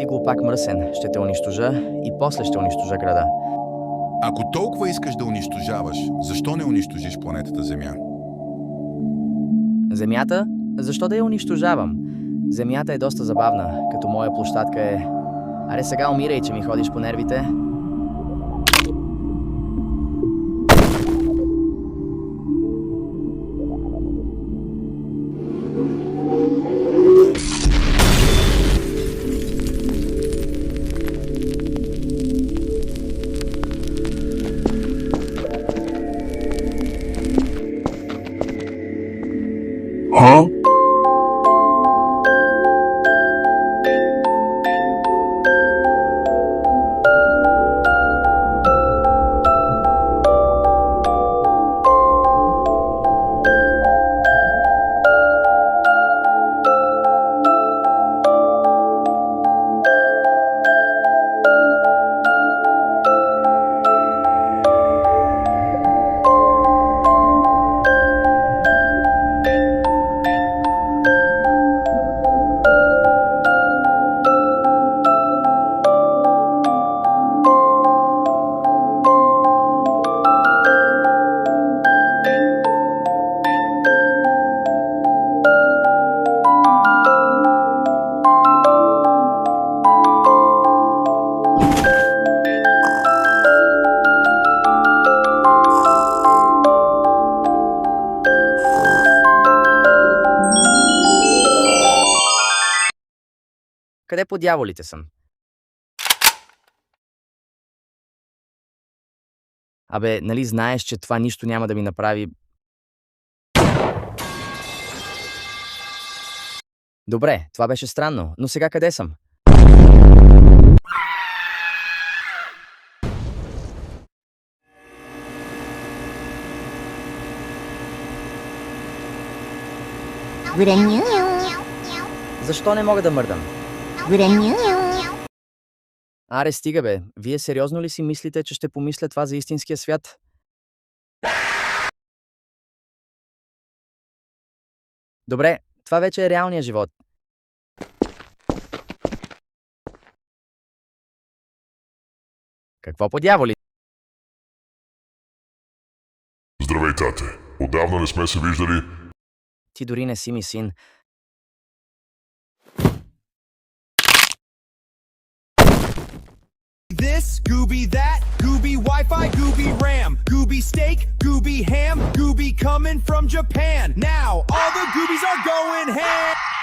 глупак мръсен, ще те унищожа и после ще унищожа града. Ако толкова искаш да унищожаваш, защо не унищожиш планетата Земя? Земята? Защо да я унищожавам? Земята е доста забавна, като моя площадка е... Аре сега умирай, че ми ходиш по нервите. Къде по дяволите съм? Абе, нали знаеш, че това нищо няма да ми направи... Добре, това беше странно, но сега къде съм? Защо не мога да мърдам? Аре, стига бе. Вие сериозно ли си мислите, че ще помисля това за истинския свят? Добре, това вече е реалният живот. Какво по дяволи? Здравей, тате. Отдавна не сме се виждали. Ти дори не си ми син. This, Gooby that, Gooby Wi-Fi, Gooby RAM, Gooby steak, Gooby ham, Gooby coming from Japan. Now, all the Goobies are going ham!